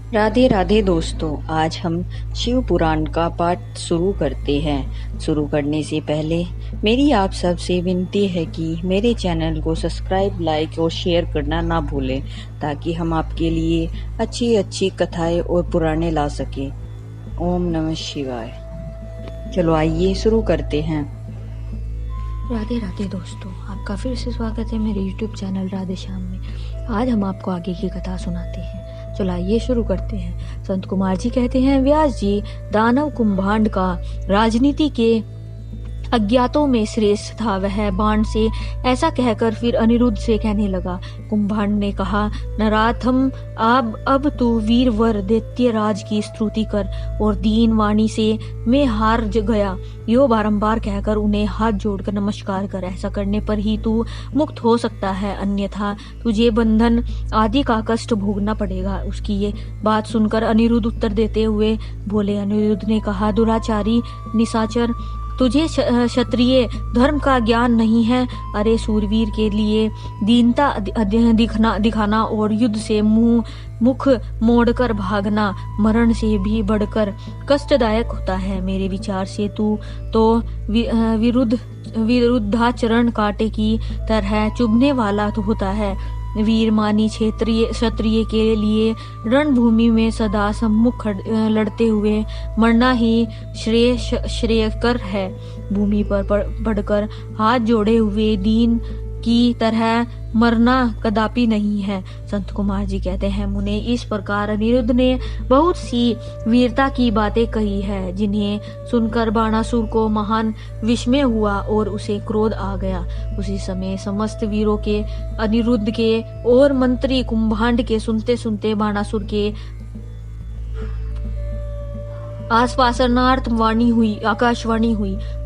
राधे राधे दोस्तों, आज हम शिव पुराण का पाठ शुरू करते हैं। शुरू करने से पहले मेरी आप सबसे विनती है कि मेरे चैनल को सब्सक्राइब, लाइक और शेयर करना ना भूलें, ताकि हम आपके लिए अच्छी अच्छी कथाएं और पुराणे ला सकें। ओम नमः शिवाय। चलो आइए शुरू करते हैं। राधे राधे दोस्तों, आपका फिर से स्वागत है मेरे YouTube चैनल राधे श्याम में। आज हम आपको आगे की कथा सुनाते हैं। चलो आइए शुरू करते हैं। संत कुमार जी कहते हैं, व्यास जी, दानव कुंभांड का राजनीति के अज्ञातों में श्रेष्ठ था। वह बाण से ऐसा कहकर फिर अनिरुद्ध से कहने लगा। कुंभांड ने कहा, नराथम, अब तू वीरवर दैत्य राज की स्तुति कर। और दीन वाणी से मैं हार गया, यो बारंबार कहकर उन्हें हाथ जोड़कर नमस्कार कर। ऐसा करने पर ही तू मुक्त हो सकता है, अन्यथा तुझे बंधन आदि का कष्ट भोगना पड़ेगा। उसकी ये बात सुनकर अनिरुद्ध उत्तर देते हुए बोले। अनिरुद्ध ने कहा, दुराचारी निशाचर, तुझे क्षत्रिय धर्म का ज्ञान नहीं है। अरे सूरवीर के लिए दीनता दिखाना और युद्ध से मुख मोड़कर भागना मरण से भी बढ़कर कष्टदायक होता है। मेरे विचार से तू तो विरुद्धाचरण कांटे की तरह चुभने वाला तो होता है। वीरमानी क्षत्रिय के लिए रणभूमि में सदा सम्मुख लड़ते हुए मरना ही श्रेयस्कर है। भूमि पर पड़कर हाथ जोड़े हुए दीन की तरह मरना कदापि नहीं है। संत कुमार जी कहते हैं, मुने, इस प्रकार अनिरुद्ध ने बहुत सी वीरता की बातें कही है, जिन्हें सुनकर बाणासुर को महान विस्मय हुआ और उसे क्रोध आ गया। उसी समय समस्त वीरों के, अनिरुद्ध के और मंत्री कुंभांड के सुनते सुनते बाणासुर के आकाशवाणी हुई।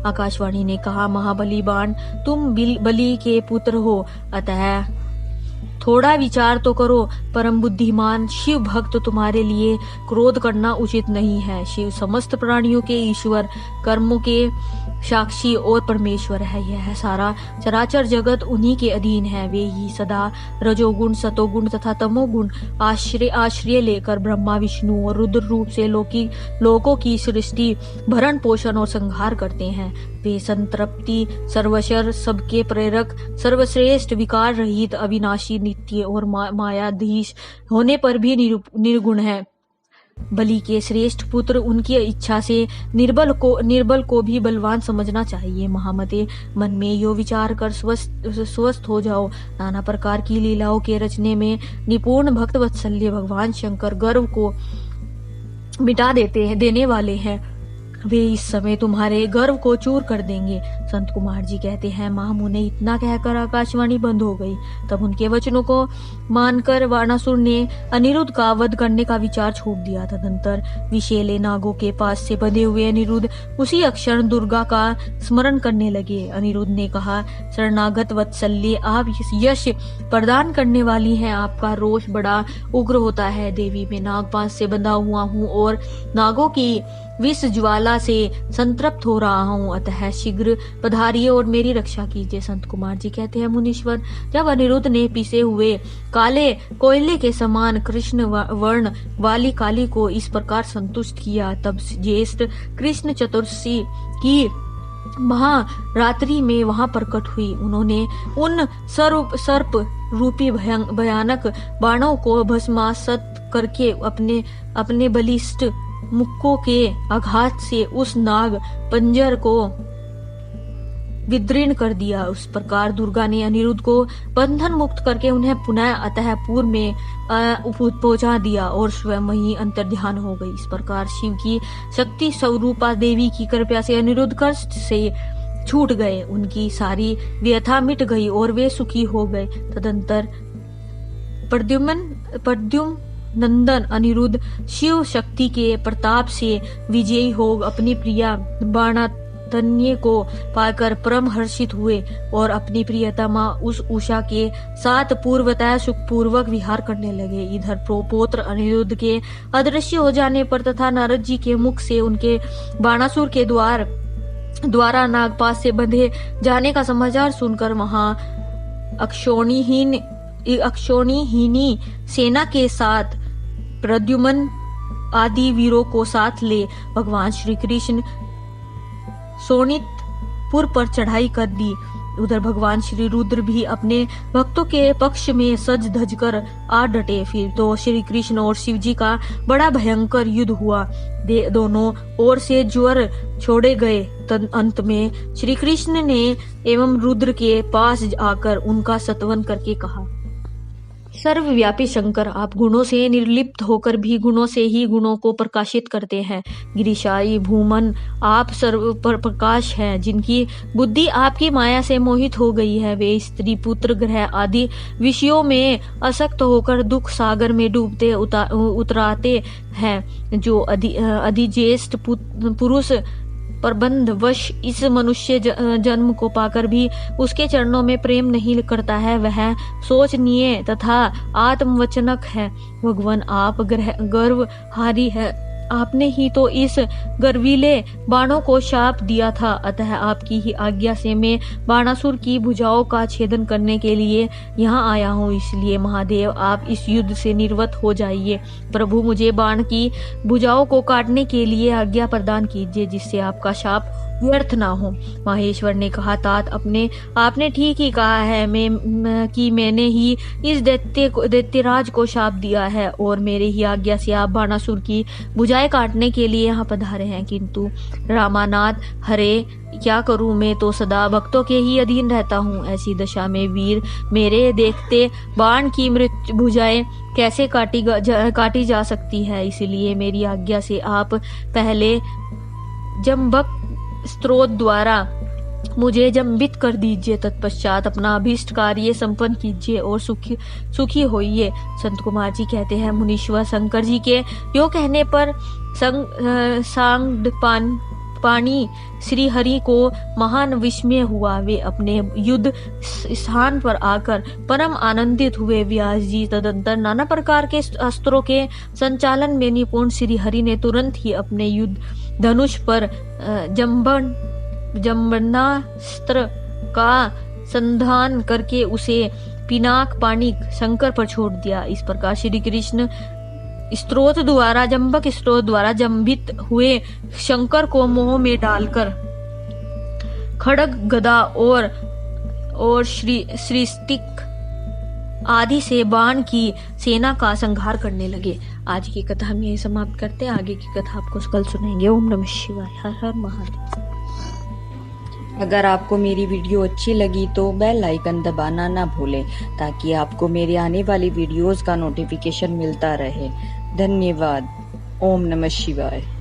आकाशवाणी ने कहा, महाबली बाण, तुम बलि के पुत्र हो, अतः थोड़ा विचार तो करो। परम बुद्धिमान शिव भक्त, तुम्हारे लिए क्रोध करना उचित नहीं है। शिव समस्त प्राणियों के ईश्वर, कर्मों के साक्षी और परमेश्वर है। यह सारा चराचर जगत उन्हीं के अधीन है। वे ही सदा रजोगुण, सतोगुण तथा तमोगुण आश्रय लेकर ब्रह्मा, विष्णु और रुद्र रूप से लोकों की सृष्टि, भरण पोषण और संहार करते हैं। वे संतृप्ति, सर्वशर, सबके प्रेरक, सर्वश्रेष्ठ, विकार रहित, अविनाशी, नित्य और मायाधीश होने पर भी निर्गुण है। बलि के श्रेष्ठ पुत्र, उनकी इच्छा से निर्बल को भी बलवान समझना चाहिए। महामते, मन में यो विचार कर स्वस्थ हो जाओ। नाना प्रकार की लीलाओं के रचने में निपुण भक्त वत्सल्य भगवान शंकर गर्व को मिटा देने वाले हैं। वे इस समय तुम्हारे गर्व को चूर कर देंगे। संत कुमार जी कहते हैं, महामुने, इतना कहकर आकाशवाणी बंद हो गई। तब उनके वचनों को मानकर बाणासुर ने अनिरुद्ध का वध करने का विचार छोड़ दिया। तदंतर विषैले नागों के पास से बंधे हुए अनिरुद्ध उसी अक्षर दुर्गा का स्मरण करने लगे। अनिरुद्ध ने कहा, शरणागत वत्सल्य, आप यश प्रदान करने वाली हैं। आपका रोष बड़ा उग्र होता है। देवी, मैं नागपाश से बंधा हुआ हूँ और नागों की विष ज्वाला से संतृप्त हो रहा हूँ, अतः शीघ्र पधारिए और मेरी रक्षा कीजिए। संत कुमार जी कहते हैं, मुनीश्वर, जब अनिरुद्ध ने पिसे हुए काले कोयले के समान कृष्ण वर्ण वाली काली को इस प्रकार संतुष्ट किया, तब ज्येष्ठ कृष्ण चतुर्दशी की महारात्रि में वहां प्रकट हुई। उन्होंने उन सर्प रूपी भयानक बाणों को भस्मासत करके अपने बलिष्ठ मुक्कों के आघात से उस नाग पंजर को विदीर्ण कर दिया। उस प्रकार दुर्गा ने अनिरुद्ध को बंधन मुक्त करके उन्हें पुनः अतःपुर में पहुंचा दिया और स्वयं ही अंतर्ध्यान हो गई। इस प्रकार शिव की शक्ति स्वरूपा देवी की कृपा से अनिरुद्ध कष्ट से छूट गए। उनकी सारी व्यथा मिट गई और वे सुखी हो गए। तदंतर प्रद्युम्न नंदन अनिरुद्ध शिव शक्ति के प्रताप से विजयी हो अपनी प्रिया बाणातन्य को पाकर परम हर्षित हुए और अपनी प्रियतमा उस उषा के साथ पूर्वतः सुखपूर्वक विहार करने लगे। इधर पौत्र अनिरुद्ध के अदृश्य हो जाने पर तथा नारद जी के मुख से उनके बाणासुर के द्वारा नागपाश से बंधे जाने का समाचार सुनकर वहां अक्षोणीहीनी सेना के साथ प्रद्युम्न आदि वीरों को साथ ले भगवान श्री कृष्ण शोणितपुर पर चढ़ाई कर दी। उधर भगवान श्री रुद्र भी अपने भक्तों के पक्ष में सज धज कर आ डटे। फिर तो श्री कृष्ण और शिव जी का बड़ा भयंकर युद्ध हुआ। दोनों ओर से ज्वर छोड़े गए। अंत में श्री कृष्ण ने एवं रुद्र के पास आकर उनका स्तवन करके कहा, सर्वव्यापी शंकर, आप गुणों से निर्लिप्त होकर भी गुणों से ही गुणों को प्रकाशित करते हैं। गिरिशाई भूमन, आप सर्व पर प्रकाश हैं। जिनकी बुद्धि आपकी माया से मोहित हो गई है, वे स्त्री पुत्र ग्रह आदि विषयों में आसक्त होकर दुख सागर में डूबते उतराते हैं। जो अधिज्येष्ठ पुरुष प्रबंध वश इस मनुष्य जन्म को पाकर भी उसके चरणों में प्रेम नहीं करता है, वह सोचनीय तथा आत्मवचनक है। भगवान, आप गर्वहारी है। आपने ही तो इस गर्वीले बाणों को शाप दिया था, अतः आपकी ही आज्ञा से मैं बाणासुर की भुजाओं का छेदन करने के लिए यहाँ आया हूँ। इसलिए महादेव, आप इस युद्ध से निर्वत हो जाइए। प्रभु, मुझे बाण की भुजाओं को काटने के लिए आज्ञा प्रदान कीजिए, जिससे आपका शाप व्यर्थ ना हो। माहेश्वर ने कहा, तात, आपने ठीक ही कहा है कि मैंने ही इस दैत्यराज को शाप दिया है और मेरे ही आज्ञा से आप बाणासुर की भुजाएं काटने के लिए यहाँ पधारे हैं। किंतु रामानाथ, हरे, क्या करूं? मैं तो सदा भक्तों के ही अधीन रहता हूँ। ऐसी दशा में वीर मेरे देखते बाण की भुजाएं कैसे काटी जा सकती है? इसलिए मेरी आज्ञा से आप पहले जम्बक स्त्रोत द्वारा मुझे जम्बित कर दीजिए, तत्पश्चात अपना अभीष्ट कार्य संपन्न कीजिए और सुखी होइए। संत कुमार जी कहते हैं, मुनीश्वर शंकर जी के यो कहने पर सांगपानी श्री हरि को महान विस्मय हुआ। वे अपने युद्ध स्थान पर आकर परम आनंदित हुए। व्यास जी तदंतर नाना प्रकार के अस्त्रों के संचालन में निपुण श्री हरि ने तुरंत ही अपने युद्ध धनुष पर जम्बनास्त्र का संधान करके उसे पिनाक पानी शंकर पर छोड़ दिया। इस प्रकार श्री कृष्ण जम्बक स्त्रोत द्वारा जम्बित हुए शंकर को मोह में डालकर खड्ग, गदा और श्रीस्टिक आदि से बाण की सेना का संहार करने लगे। आज की कथा हम यही समाप्त करते हैं। आगे की कथा आपको कल सुनाएंगे। ओम नमः शिवाय। हर हर महादेव। अगर आपको मेरी वीडियो अच्छी लगी तो बेल आइकन दबाना ना भूलें, ताकि आपको मेरे आने वाली वीडियोस का नोटिफिकेशन मिलता रहे। धन्यवाद। ओम नमः शिवाय।